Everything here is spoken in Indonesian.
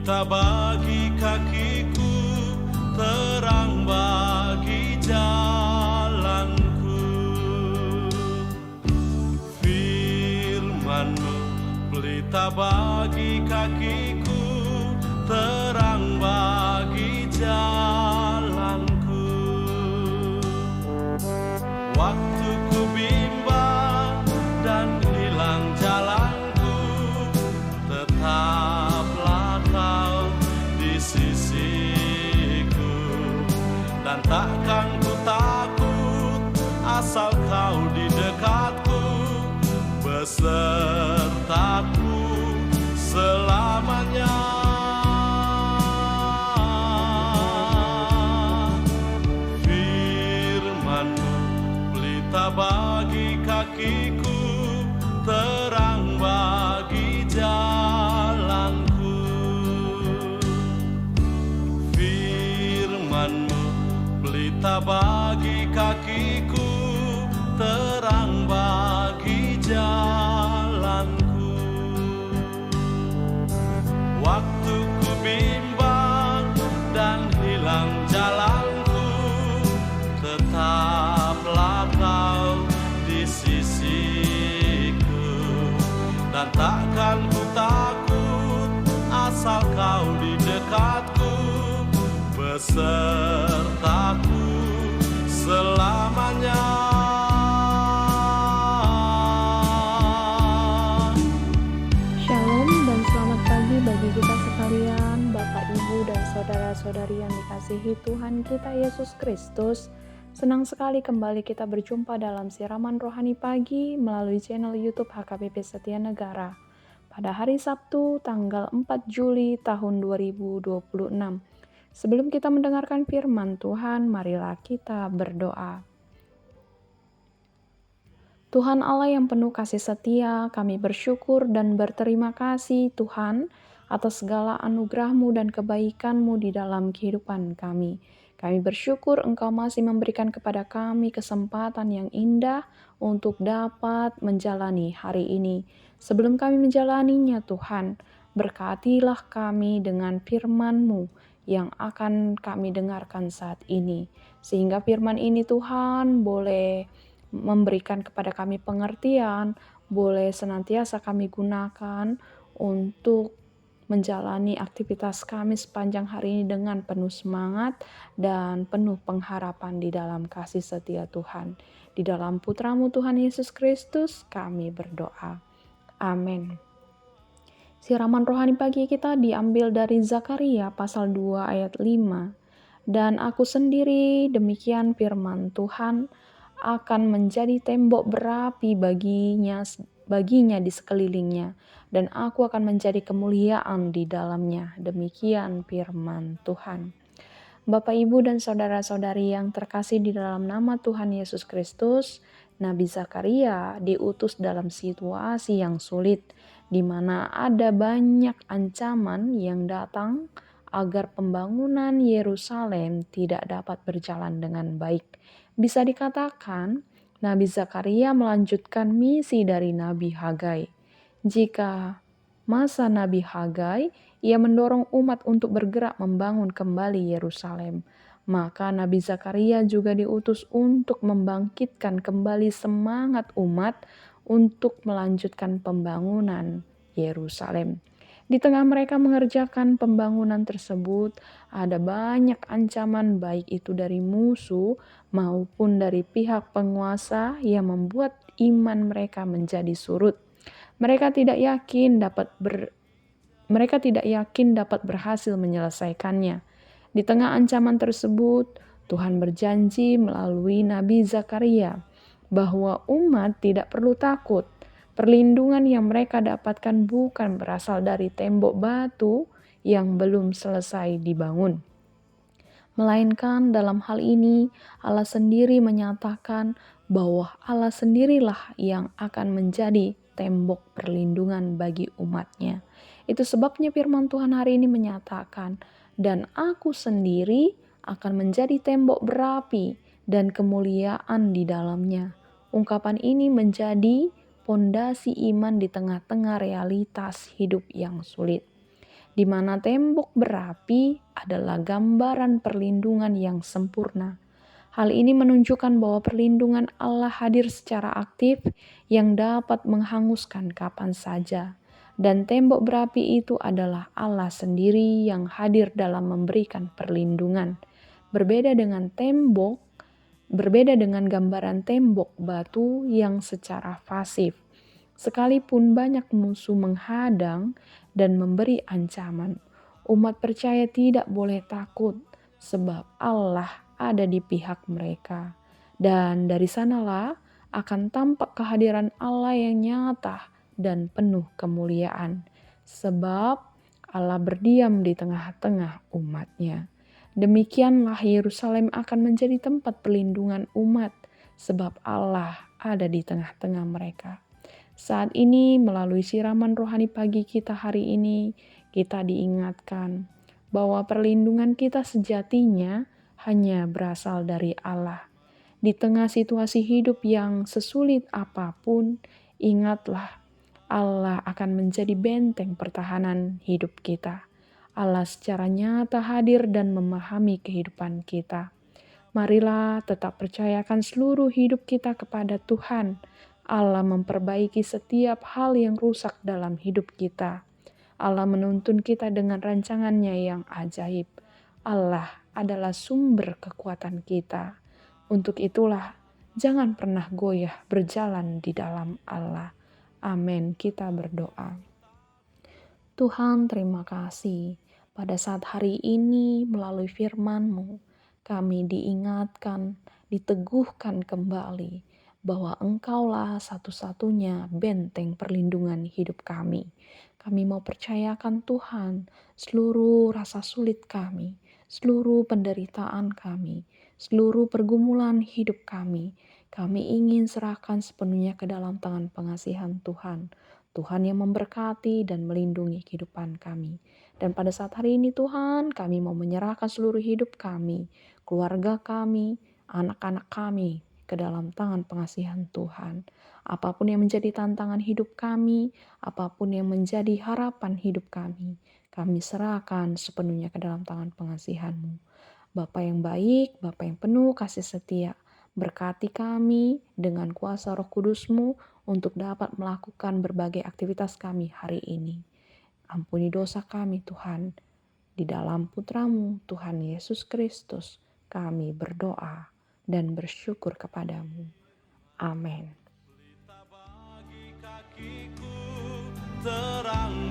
pelita bagi kakiku, terang bagi jalanku. Firman-Mu pelita bagi kakiku, terang bagi jalanku. Waktu ku bimbang dan hilang jalanku, tetaplah Kau di sisiku. Dan takkan ku takut asal Kau di dekatku, besertaku selamanya. Firman-Mu pelita bagi kakiku, terang bagi jalanku. Firman-Mu pelita bagi kakiku, terang bagi jalanku. Waktu ku bimbang dan hilang jalanku, tetaplah Kau di sisiku. Dan takkan ku takut asal Kau di dekatku, besertaku selamanya. Shalom dan selamat pagi bagi kita sekalian, Bapak, Ibu, dan saudara-saudari yang dikasihi Tuhan kita Yesus Kristus. Senang sekali kembali kita berjumpa dalam siraman rohani pagi melalui channel YouTube HKBP Setia Negara pada hari Sabtu tanggal 4 Juli tahun 2026. Sebelum kita mendengarkan firman Tuhan, marilah kita berdoa. Tuhan Allah yang penuh kasih setia, kami bersyukur dan berterima kasih Tuhan atas segala anugerah-Mu dan kebaikan-Mu di dalam kehidupan kami. Kami bersyukur Engkau masih memberikan kepada kami kesempatan yang indah untuk dapat menjalani hari ini. Sebelum kami menjalaninya Tuhan, berkatilah kami dengan firman-Mu yang akan kami dengarkan saat ini. Sehingga firman ini Tuhan boleh memberikan kepada kami pengertian, boleh senantiasa kami gunakan untuk menjalani aktivitas kami sepanjang hari ini dengan penuh semangat dan penuh pengharapan di dalam kasih setia Tuhan. Di dalam Putra-Mu Tuhan Yesus Kristus kami berdoa. Amin. Siraman rohani pagi kita diambil dari Zakaria pasal 2 ayat 5. Dan aku sendiri, demikian firman Tuhan, akan menjadi tembok berapi baginya di sekelilingnya, dan aku akan menjadi kemuliaan di dalamnya. Demikian firman Tuhan. Bapak, Ibu, dan saudara-saudari yang terkasih di dalam nama Tuhan Yesus Kristus, Nabi Zakaria diutus dalam situasi yang sulit, di mana ada banyak ancaman yang datang agar pembangunan Yerusalem tidak dapat berjalan dengan baik. Bisa dikatakan, Nabi Zakaria melanjutkan misi dari Nabi Hagai. Jika masa Nabi Hagai, ia mendorong umat untuk bergerak membangun kembali Yerusalem. Maka Nabi Zakaria juga diutus untuk membangkitkan kembali semangat umat untuk melanjutkan pembangunan Yerusalem. Di tengah mereka mengerjakan pembangunan tersebut, ada banyak ancaman baik itu dari musuh maupun dari pihak penguasa yang membuat iman mereka menjadi surut. Mereka tidak yakin dapat berhasil menyelesaikannya. Di tengah ancaman tersebut, Tuhan berjanji melalui Nabi Zakaria bahwa umat tidak perlu takut. Perlindungan yang mereka dapatkan bukan berasal dari tembok batu yang belum selesai dibangun. Melainkan dalam hal ini Allah sendiri menyatakan bahwa Allah sendirilah yang akan menjadi tembok perlindungan bagi umatnya. Itu sebabnya firman Tuhan hari ini menyatakan, dan aku sendiri akan menjadi tembok berapi dan kemuliaan di dalamnya. Ungkapan ini menjadi pondasi iman di tengah-tengah realitas hidup yang sulit. di mana tembok berapi adalah gambaran perlindungan yang sempurna. Hal ini menunjukkan bahwa perlindungan Allah hadir secara aktif yang dapat menghanguskan kapan saja. Dan tembok berapi itu adalah Allah sendiri yang hadir dalam memberikan perlindungan. Berbeda dengan gambaran tembok batu yang secara pasif. Sekalipun banyak musuh menghadang dan memberi ancaman, umat percaya tidak boleh takut sebab Allah ada di pihak mereka. Dan dari sanalah akan tampak kehadiran Allah yang nyata dan penuh kemuliaan. Sebab Allah berdiam di tengah-tengah umatnya. Demikianlah Yerusalem akan menjadi tempat perlindungan umat sebab Allah ada di tengah-tengah mereka. Saat ini melalui siraman rohani pagi kita hari ini, kita diingatkan bahwa perlindungan kita sejatinya hanya berasal dari Allah. Di tengah situasi hidup yang sesulit apapun, ingatlah Allah akan menjadi benteng pertahanan hidup kita. Allah secara nyata hadir dan memahami kehidupan kita. Marilah tetap percayakan seluruh hidup kita kepada Tuhan. Allah memperbaiki setiap hal yang rusak dalam hidup kita. Allah menuntun kita dengan rancangannya yang ajaib. Allah adalah sumber kekuatan kita. Untuk itulah, jangan pernah goyah berjalan di dalam Allah. Amin. Kita berdoa. Tuhan, terima kasih. Pada saat hari ini melalui firman-Mu, kami diingatkan, diteguhkan kembali bahwa Engkaulah satu-satunya benteng perlindungan hidup kami. Kami mau percayakan Tuhan seluruh rasa sulit kami, seluruh penderitaan kami, seluruh pergumulan hidup kami. Kami ingin serahkan sepenuhnya ke dalam tangan pengasihan Tuhan. Tuhan yang memberkati dan melindungi kehidupan kami. Dan pada saat hari ini Tuhan, kami mau menyerahkan seluruh hidup kami, keluarga kami, anak-anak kami ke dalam tangan pengasihan Tuhan. Apapun yang menjadi tantangan hidup kami, apapun yang menjadi harapan hidup kami serahkan sepenuhnya ke dalam tangan pengasihan-Mu. Bapa yang baik, Bapa yang penuh kasih setia, berkati kami dengan kuasa Roh Kudus-Mu untuk dapat melakukan berbagai aktivitas kami hari ini. Ampuni dosa kami Tuhan. Di dalam Putra-Mu, Tuhan Yesus Kristus, kami berdoa dan bersyukur kepadamu. Amin. Bagi kakiku terang